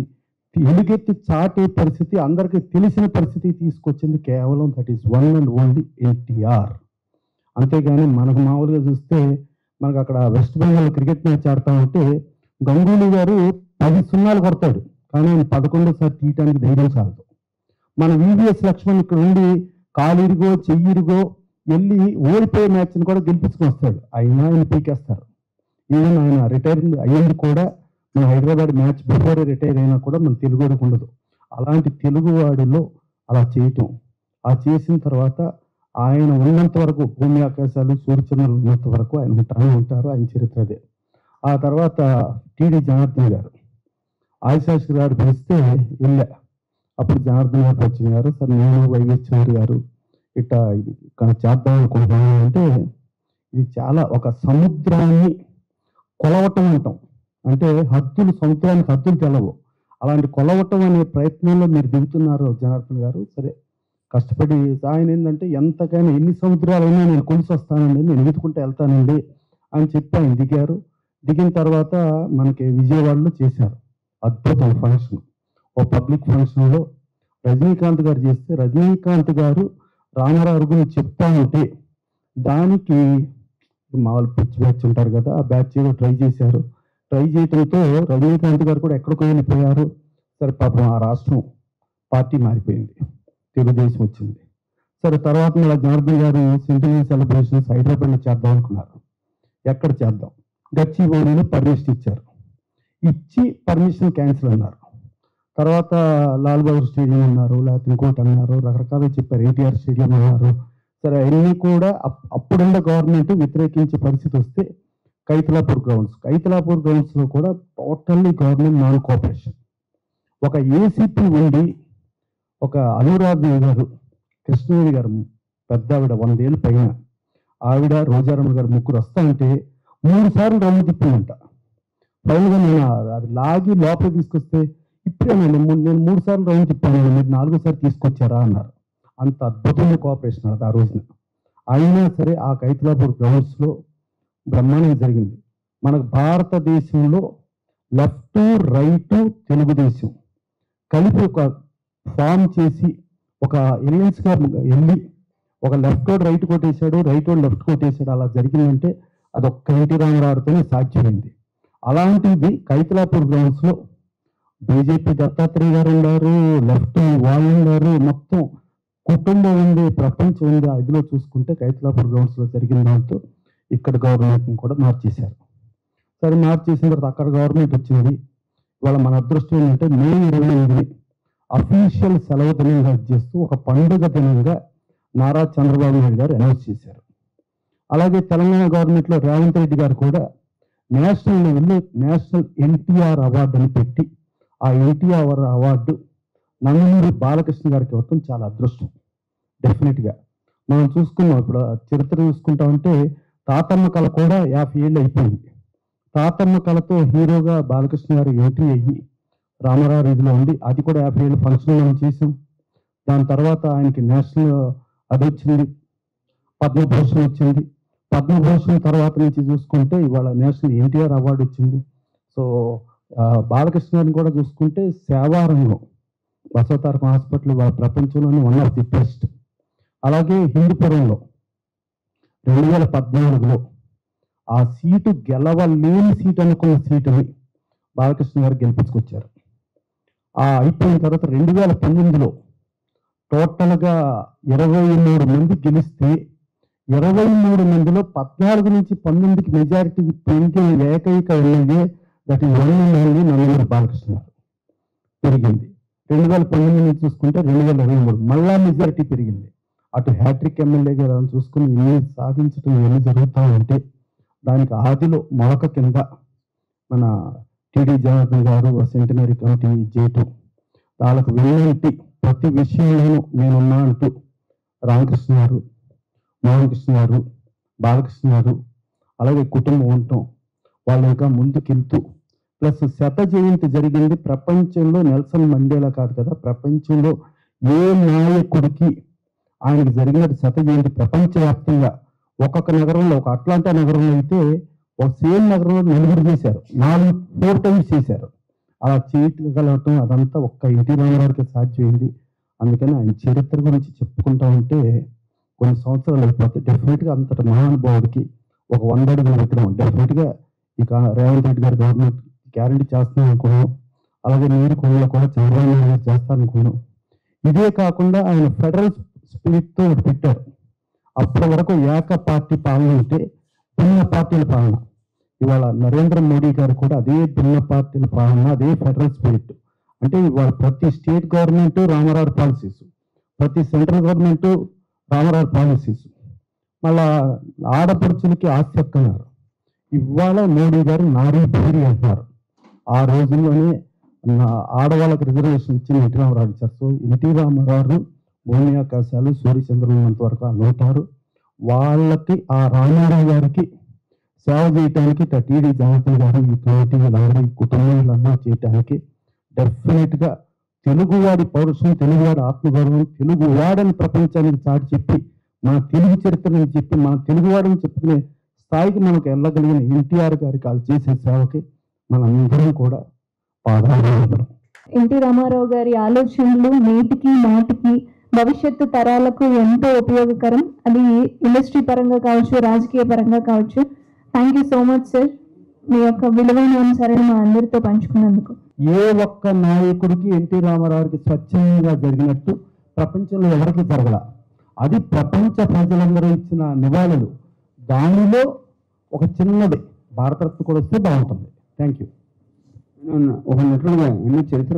ఎలుగెత్తి చాటే పరిస్థితి, అందరికీ తెలిసిన పరిస్థితి తీసుకొచ్చింది కేవలం that is one and only NTR. అంతేగాని మనకు మామూలుగా చూస్తే మనకు అక్కడ వెస్ట్ బెంగాల్ క్రికెట్ మ్యాచ్ ఆడుతూ ఉంటే గంగూలీ గారు 10 సున్నాలు కొడతాడు, కానీ ఆయన 11సారి తీయటానికి ధైర్యం చాలదు. మన వివిఎస్ లక్ష్మణ్ ఇక్కడ ఉండి కాలిరిగో చెయ్యిరిగో వెళ్ళి ఓడిపోయే మ్యాచ్ని కూడా గెలిపించుకుని వస్తాడు, అయినా ఆయన పీకేస్తారు. ఈవెన్ ఆయన రిటైర్ అయ్యింది కూడా మన హైదరాబాద్ మ్యాచ్ బిఫోర్ రిటైర్ అయినా కూడా మన తెలుగువాడికి ఉండదు. అలాంటి తెలుగువాడిలో అలా చేయటం, ఆ చేసిన తర్వాత ఆయన ఉన్నంత వరకు భూమి ఆకాశాలు సూర్యచంద్రులు ఉన్నంత వరకు ఆయన ఉంటారు. ఆయన చరిత్ర అదే. ఆ తర్వాత టీడీ జనార్దన్ గారు ఆదిశాస్త్రి గారు పిలిస్తే వెళ్ళా. అప్పుడు జనార్దన్ గారు వచ్చినారు. సార్ నేను వైవిధ్యవారి గారు ఇట్లా ఇది చేద్దాం అనుకుంటున్నాను అంటే, ఇది చాలా ఒక సముద్రాన్ని కొలవటం అంటాం. అంటే సముద్రానికి హద్దులు తెలవు. అలాంటి కొలవటం అనే ప్రయత్నంలో మీరు దిగుతున్నారు జనార్దన్ గారు. సరే కష్టపడి ఆయన ఏంటంటే ఎంతకైనా ఎన్ని సముద్రాలైనా నేను కొలిసి వస్తానండి, నేను ఎదుగుకుంటూ వెళ్తానండి అని చెప్పి ఆయన దిగారు. దిగిన తర్వాత మనకి విజయవాడలో చేశారు అద్భుతం ఫంక్షన్. ఓ పబ్లిక్ ఫంక్షన్లో రజనీకాంత్ గారు చేస్తే రజనీకాంత్ గారు రామారావు గురించి చెప్తా ఉంటే దానికి మామూలు పిచ్చి బ్యాచ్ ఉంటారు కదా, ఆ బ్యాచ్ ఏదో ట్రై చేశారు. ట్రై చేయడంతో రజనీకాంత్ గారు కూడా ఎక్కడికో వెళ్ళిపోయారు. సరే పాపం ఆ రాష్ట్రం పార్టీ మారిపోయింది, తెలుగుదేశం వచ్చింది. సరే తర్వాత మళ్ళీ జనార్దన్ గారు సెంటినరీ సెలబ్రేషన్స్ హైదరాబాద్లో చేద్దాం అనుకున్నారు. ఎక్కడ చేద్దాం, గచ్చిబౌలిలో పర్మిషన్ ఇచ్చారు. ఇచ్చి పర్మిషన్ క్యాన్సిల్ అన్నారు. తర్వాత లాల్ బహదూర్ స్టేడియం అన్నారు, లేకపోతే ఇంకోటి అన్నారు, రకరకాలుగా చెప్పారు. ఎన్టీఆర్ స్టేడియం అన్నారు. సరే అవన్నీ కూడా అప్పుడున్న గవర్నమెంట్ వ్యతిరేకించే పరిస్థితి వస్తే కైతలాపూర్ గ్రౌండ్స్లో కూడా టోటల్లీ గవర్నమెంట్ నాన్ కోఆపరేషన్. ఒక ఏసీపీ ఉండి ఒక అనురాధ గారు, కృష్ణవేణి గారు పెద్ద ఆవిడ 100 ఏళ్ళ పైన ఆవిడ, రోజారమ్మ గారు ముగ్గురు వస్తా అంటే 3 సార్లు రౌండ్ తిప్పిందంట. ఫైనల్గా నేను అది లాగి లోపల తీసుకొస్తే ఇప్పుడేనండి నేను 3 సార్లు రౌండ్ తిప్పాను, మీరు 4వ సారి తీసుకొచ్చారా అన్నారు. అంత అద్భుతమైన కోఆపరేషన్ అది ఆ రోజున. అయినా సరే ఆ కైతలాపూర్ గ్రౌండ్స్లో బ్రహ్మాండంగా జరిగింది. మనకు భారతదేశంలో లెఫ్ట్ రైట్ తెలుగుదేశం కలిపి ఒక ఫామ్ చేసి ఒక ఎలియన్స్ గా వెళ్ళి ఒక లెఫ్ట్ వాడు రైట్ కొట్టేశాడు, రైట్ వాడు లెఫ్ట్ కొట్టేశాడు. అలా జరిగిందంటే అదొక్క ఎన్టీ రామారావుతోనే సాధ్యమైంది. అలాంటిది కైతలాపూర్ గ్రౌండ్స్లో బీజేపీ దత్తాత్రేయ గారు ఉన్నారు, లెఫ్ట్ వాళ్ళు ఉన్నారు, మొత్తం కుటుంబం ఉంది, ప్రపంచం ఉంది. ఆ ఇదిలో చూసుకుంటే కైతలాపూర్ గ్రౌండ్స్లో జరిగిన దాంతో ఇక్కడ గవర్నమెంట్ని కూడా మార్చేశారు. సరే మార్చేసిన తర్వాత అక్కడ గవర్నమెంట్ వచ్చింది. ఇవాళ మన అదృష్టం ఏంటంటే మే 28 అఫీషియల్ సెలవు దినంగా చేస్తూ ఒక పండుగ దినంగా నారా చంద్రబాబు నాయుడు గారు అనౌన్స్ చేశారు. అలాగే తెలంగాణ గవర్నమెంట్లో రేవంత్ రెడ్డి గారు కూడా నేషనల్ లెవెల్లో నేషనల్ ఎన్టీఆర్ అవార్డు అని పెట్టి ఆ ఎన్టీఆర్ అవార్డు నందమూరి బాలకృష్ణ గారికి ఇవ్వటం చాలా అదృష్టం. డెఫినెట్గా మనం చూసుకున్నాం. ఇప్పుడు చరిత్ర చూసుకుంటామంటే తాతమ్మ కళ కూడా 50 ఏళ్ళు అయిపోయింది. తాతమ్మ కళతో హీరోగా బాలకృష్ణ గారు ఎంట్రీ అయ్యి రామారావు రీతిలో ఉండి అది కూడా 50 ఏళ్ళ ఫంక్షన్ మనం చేసాం. దాని తర్వాత ఆయనకి నేషనల్ అది వచ్చింది, పద్మభూషణ్ వచ్చింది. పద్మభూషణ్ తర్వాత నుంచి చూసుకుంటే ఇవాళ నేషనల్ ఎన్టీఆర్ అవార్డు వచ్చింది. సో బాలకృష్ణ గారిని కూడా చూసుకుంటే సేవారంగం బసవతారకం హాస్పిటల్ వాళ్ళ ప్రపంచంలోనే వన్ ఆఫ్ ది బెస్ట్. అలాగే హిందూపురంలో 2014లో ఆ సీటు గెలవలేని సీట్ అనుకున్న సీటుని బాలకృష్ణ గారు గెలిపించుకొచ్చారు. అయిపోయిన తర్వాత 2019లో టోటల్గా 23 మంది గెలిస్తే 23 మందిలో 14 నుంచి 19కి మెజారిటీ పెరిగిన ఏకైక MLA that is one MLA Nandamuri Balakrishna గారు పెరిగింది. 2019 నుంచి చూసుకుంటే 2023 మళ్ళా మెజారిటీ పెరిగింది. అటు హ్యాట్రిక్ ఎమ్మెల్యే గారు చూసుకుని ఇన్ని సాధించడం ఎన్ని జరుగుతూ ఉంటే దానికి ఆదిలో మొలక కింద మన టీడీ జనార్దన్ గారు సెంటినరీ కమిటీ చేయటం, వాళ్ళకు వెన్నంటి ప్రతి విషయంలోనూ నేనున్నా అంటూ రామకృష్ణ గారు, మోహన్ కృష్ణ గారు, బాలకృష్ణ గారు, అలాగే కుటుంబం ఉండటం, వాళ్ళు ఇంకా ముందుకెళ్తూ ప్లస్ 100 జయంతి జరిగింది. ప్రపంచంలో నెల్సన్ మండేలా కాదు కదా, ప్రపంచంలో ఏ నాయకుడికి ఆయనకు జరిగిన 100 జయంతి ప్రపంచవ్యాప్తంగా ఒక్కొక్క నగరంలో, ఒక అట్లాంటా నగరంలో అయితే ఒక సేమ్ నగరంలో 4 చేశారు, 4 టైమ్స్ చేశారు. అలా చేయగలగటం అదంతా ఒక్క ఎన్టీ రామారావుకి సాధ్యమైంది. అందుకని ఆయన చరిత్ర గురించి చెప్పుకుంటా ఉంటే కొన్ని సంవత్సరాలు అయిపోతాయి. డెఫినెట్గా అంతటి మహానుభావుడికి ఒక 100 అడుగుల విగ్రహం డెఫినెట్గా ఇక రేవంత్ రెడ్డి గారి గవర్నమెంట్ గ్యారంటీ చేస్తాను అనుకున్నాం. అలాగే నీరు కొండలో కూడా చంద్రబాబు నాయుడు గారు చేస్తారనుకున్నాం. ఇదే కాకుండా ఆయన ఫెడరల్ స్పిరిట్తో పెట్టారు. అప్పటి వరకు ఏక పార్టీ పాలన ఉంటే భిన్న పార్టీల పాలన. ఇవాళ నరేంద్ర మోడీ గారు కూడా అదే భిన్న పార్టీల పాలన, అదే ఫెడరల్ స్పిరిట్. అంటే ఇవాళ ప్రతి స్టేట్ గవర్నమెంట్ రామారావు పాలసీస్, ప్రతి సెంట్రల్ గవర్నమెంట్ రామారావు పాలసీస్. మళ్ళా ఆడపడుచులకి ఆస్తి అన్నారు. ఇవాళ మోడీ గారు నారీ భూరి అంటున్నారు. ఆ రోజుల్లోనే ఆడవాళ్ళకి రిజర్వేషన్ ఇచ్చిన ఎన్టీ రామారావు ఇచ్చారు. సో ఎన్టీ రామారావు భూమి ఆకాశాలు సూర్యచంద్రులు ఉన్నంత వరకు నోటారు. వాళ్ళకి ఆ రామారావు గారికి సేవ చేయటానికి టీడీ జనార్దన్ గారు, ఈ కమిటీ వీళ్ళందరూ, ఈ కుటుంబం వీళ్ళందరూ చేయటానికి డెఫినెట్గా తెలుగువాడి పౌరుషం, తెలుగువాడి ఆత్మగౌరవం, తెలుగువాడని ప్రపంచానికి చాటి చెప్పి మన తెలుగు చరిత్రని చెప్పి మన తెలుగువాడని చెప్పుకునే స్థాయికి మనకు వెళ్ళగలిగిన ఎన్టీఆర్ గారికి వాళ్ళు చేసే సేవకి మనందరం కూడా పాదాభివందనం. ఎన్టీ రామారావు గారి ఆలోచనలు నేటికి నాటికి భవిష్యత్తు తరాలకు ఎంతో ఉపయోగకరం. అది ఇండస్ట్రీ పరంగా కావచ్చు, రాజకీయ పరంగా కావచ్చు. Thank you so much sir, మీ యొక్క విలువైన అనుసరణ మా అందరితో పంచుకున్నందుకు. ఏ ఒక్క నాయకుడికి ఎన్టీ రామారావుకి స్వచ్ఛంగా జరిగినట్టు ప్రపంచంలో ఎవరికి జరగల. అది ప్రపంచ ప్రజలందరూ ఇచ్చిన నివాళులు. దానిలో ఒక చిన్నది భారతరత్న కూడా వస్తే బాగుంటుంది. Thank you. ఒక నటుడుగా ఎన్నో చరిత్ర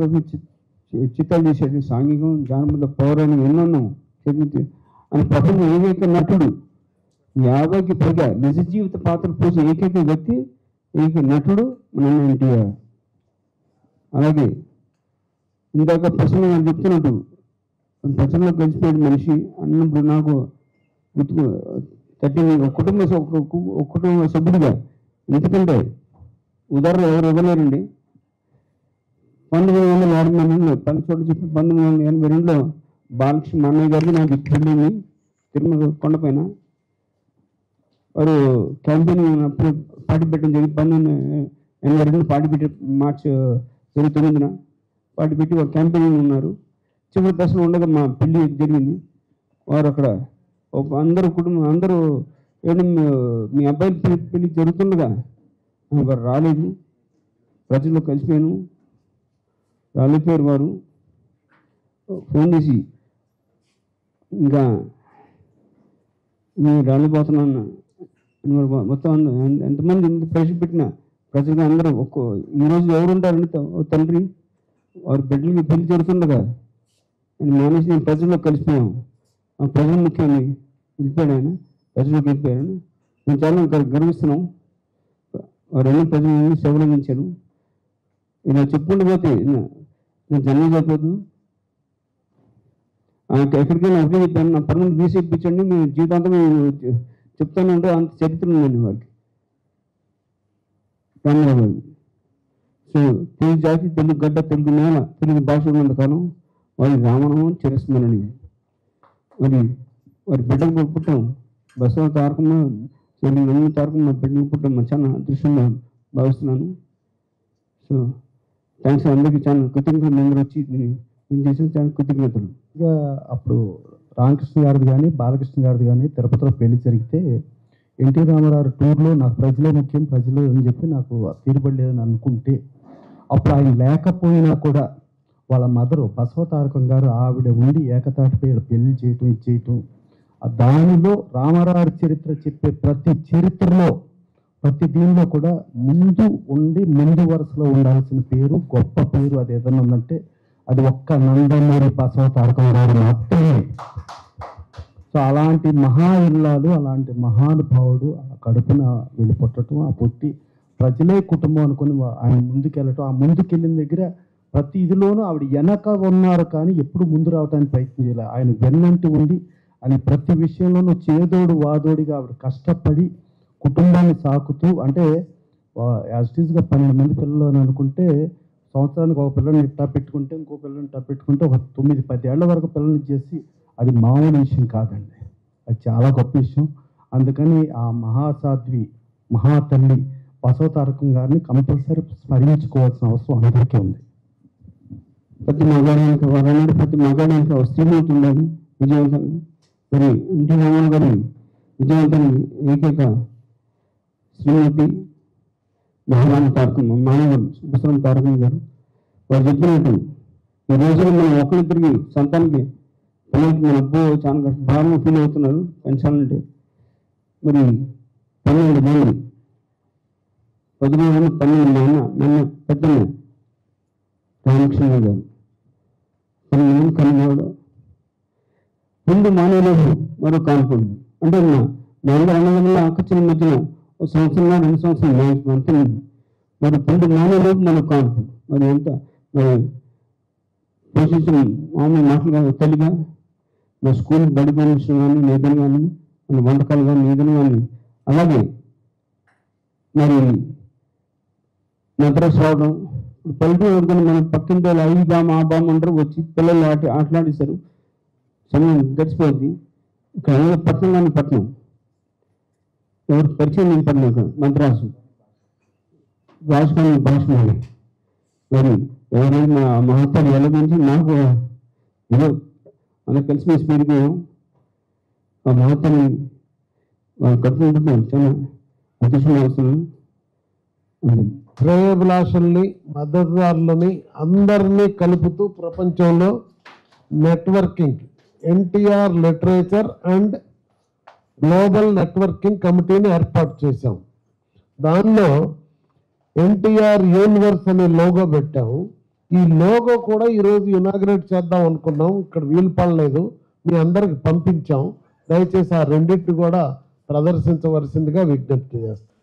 చిత్రాలు చేశాడు. సాంఘికం, జానపద, పౌరాణికం ఎన్నోన్నో అని ప్రపంచ ఏకైక నటుడు, 50కి పైగా నిజ జీవిత పాత్ర పోసిన ఏకైక వ్యక్తి, ఏకైక నటుడు మన ఎన్టీఆర్. అలాగే ఇందాక ప్రశ్న చెప్తున్నట్టు ప్రజల్లో కలిసిపోయిన మనిషి అన్నప్పుడు నాకు గుర్తు ఒక కుటుంబ సభ్యుడిగా, ఎందుకంటే ఉదాహరణ ఎవరు ఇవ్వలేరండి. 1982 పల్లెచోట చెప్పి 1982లో బాలకృష్ణ మా అన్నయ్య గారికి నాకు పెళ్ళింది తిరుమల కొండపైన. వారు క్యాంపెయిన్ అప్పుడు పార్టీ పెట్టడం జరిగింది. 1982 పార్టీ పెట్టి మార్చి 29న పార్టీ పెట్టి వారు క్యాంపెయిన్ ఉన్నారు. చివరి దశలో ఉండగా మా పెళ్ళి జరిగింది. వారు అక్కడ అందరూ కుటుంబం అందరూ మీ అబ్బాయి పెళ్ళి జరుగుతుండగా వారు రాలేదు. ప్రజల్లో కలిసిపోయాను, రాలిపోయారు. వారు ఫోన్ చేసి ఇంకా నేను రాలిపోతున్నాను మొత్తం ఎంతమంది ఎంత ప్రెషర్ పెట్టినా ప్రజలుగా అందరూ ఈరోజు ఎవరు ఉంటారండి తండ్రి, వారి బిడ్డలకి పెళ్లి జరుగుతుండగా నేను మానేసి నేను ప్రజల్లో కలిసిపోయాను. ఆ ప్రజలు ముఖ్యాన్ని వెళ్ళిపోయాడు ఆయన, ప్రజల్లోకి వెళ్ళిపోయాను. నేను చాలా గర్విస్తున్నాం. వారు ప్రజలను సేవలు అందించారు. ఇలా చెప్పుకుంటూ నేను జన్మ సరిపోదు. ఎక్కడికైనా ఒకటే చెప్పాను, నా పర్మనెంట్ వీసీ ఇప్పించండి, మేము జీవితాంతం చెప్తానంటే అంత చరిత్ర ఉందండి వారికి. రామారావు. సో తెలుగు జాతి, తెలుగు గడ్డ, తెలుగు నేల, తెలుగు భాష ఉన్నంతకాలం వారి రామనామం చిరస్మరణి. మరి వారి బిడ్డకు పుట్టడం బసవ తారకమ్మ, నమ్మ తారకమ్మ మా బిడ్డకు పుట్టడం చాలా అదృష్టంగా భావిస్తున్నాను. సో థ్యాంక్స్ అందరికీ, చాలా కృతజ్ఞతలు. అందరూ వచ్చి నేను చేసిన చాలా కృతజ్ఞతలు. ఇక అప్పుడు రామకృష్ణ గారిది కానీ బాలకృష్ణ గారిది కానీ తిరుపతిలో పెళ్లి జరిగితే ఎన్టీ రామారావు టూర్లో నాకు ప్రజలే ముఖ్యం, ప్రజలు అని చెప్పి నాకు తీరుబడలేదని అనుకుంటే అప్పుడు ఆయన లేకపోయినా కూడా వాళ్ళ మదరు బసవ తారకం గారు ఆవిడ ఉండి ఏకతాటిపై పెళ్లి చేయటం, ఇది చేయటం, దానిలో రామారావు చరిత్ర చెప్పే ప్రతి చరిత్రలో ప్రతి దీనిలో కూడా ముందు ఉండి ముందు వరుసలో ఉండాల్సిన పేరు, గొప్ప పేరు అది ఏదైనా ఉందంటే అది ఒక్క నందమూరి బసవ తారక గారు మాత్రమే. సో అలాంటి మహా ఇల్లాలు, అలాంటి మహానుభావుడు ఆ కడుపున వెళ్ళి పుట్టడం, ఆ పుట్టి ప్రజలే కుటుంబం అనుకుని ఆయన ముందుకెళ్ళటం, ఆ ముందుకెళ్ళిన దగ్గర ప్రతి ఇదిలోనూ ఆవిడ వెనక ఉన్నారు కానీ ఎప్పుడు ముందు రావడానికి ప్రయత్నం చేయలేదు. ఆయన వెన్నంటి ఉండి ఆయన ప్రతి విషయంలోనూ చేదోడు వాదోడిగా ఆవిడ కష్టపడి కుటుంబాన్ని సాకుతూ, అంటే యాజ్ ఇట్ ఈస్గా 12 మంది పిల్లలు అని అనుకుంటే సంవత్సరానికి ఒక పిల్లల్ని ఇట్టా పెట్టుకుంటే ఇంకో పిల్లల్ని ఇట్టా పెట్టుకుంటే ఒక 9-10 ఏళ్ల వరకు పిల్లల్ని చేసి అది మామూలు విషయం కాదండి, అది చాలా గొప్ప విషయం. అందుకని ఆ మహాసాధ్వి మహాతల్లి బసవ తారకం గారిని కంపల్సరీ స్మరించుకోవాల్సిన అవసరం అందరికీ ఉంది. ప్రతి మగాడానికి వారన్నాడు, ప్రతి మగాడానికి ఒక స్త్రీమూర్తి ఉండాలి విజయవంతంగా. మరి ఇంటి రామారావు గారి విజయవంతానికి ఏకైక శ్రీమతి మహారాణి తారకం బసవ తారకం గారు. వారు చెప్పినట్టు ఈ రోజున మనం ఒకరిద్దరికి సంతానికి పిల్లలకి మన అబ్బో చాలా భారంగా ఫీల్ అవుతున్నారు పెంచాలంటే. మరి 12 మంది 12 నాన్న పెద్దన్న రామకృష్ణ గారు 12 మంది కనుగోడు ముందు మానవులకు మరో కానుకోండి. అంటే మా అన్నదమ్ముల అక్కచిన మధ్యన ఒక సంవత్సరం 2 సంవత్సరాలు అంతే. మరి 12 మానవులకు మనకు కానుకోండి. మరి ఎంత మరి పోషించిన మామూలు మాటలుగా తల్లిగా మా స్కూల్ బడి పంపించడం కానీ ఏదైనా కానీ మన వంటకాలు కానీ ఏదైనా కానీ, అలాగే మరి మద్రాసు రావడం. ఇప్పుడు పల్లెటూరు కానీ మన పక్కింటి వాళ్ళు ఐదు బామ్మ ఆ బామ్మ అంటారు, వచ్చి పిల్లలు ఆటలాడేశారు, సమయం గడిచిపోద్ది. ఇక్కడ పట్టణం కానీ పట్టణం ఎవరు పరిచయం నేను పడిన మద్రాసు రాజధాని భాష మరి ఎవరైనా మహత్వాన్ని వెల్లడించి నాకు ఏదో అందరు కలిసి మేము స్పీడ్పోయాం. ఆ మహత్వాన్ని వాళ్ళు కట్టుకుంటున్నాం, చాలా అదృష్టం అవసరం. శ్రేయోభిలాషుల్ని మద్దతుదారులని అందరినీ కలుపుతూ ప్రపంచంలో networking NTR literature and global networking కమిటీని ఏర్పాటు చేశాం. దానిలో ఎన్టీఆర్ యూనివర్స్ అనే లోగో పెట్టాము. ఈ లోగో కూడా ఈరోజు ఇనాగ్రేట్ చేద్దాం అనుకున్నాం, ఇక్కడ వీలు పడలేదు, మీ అందరికి పంపించాం. దయచేసి ఆ రెండింటిని కూడా ప్రదర్శించవలసిందిగా విజ్ఞప్తి చేస్తాం.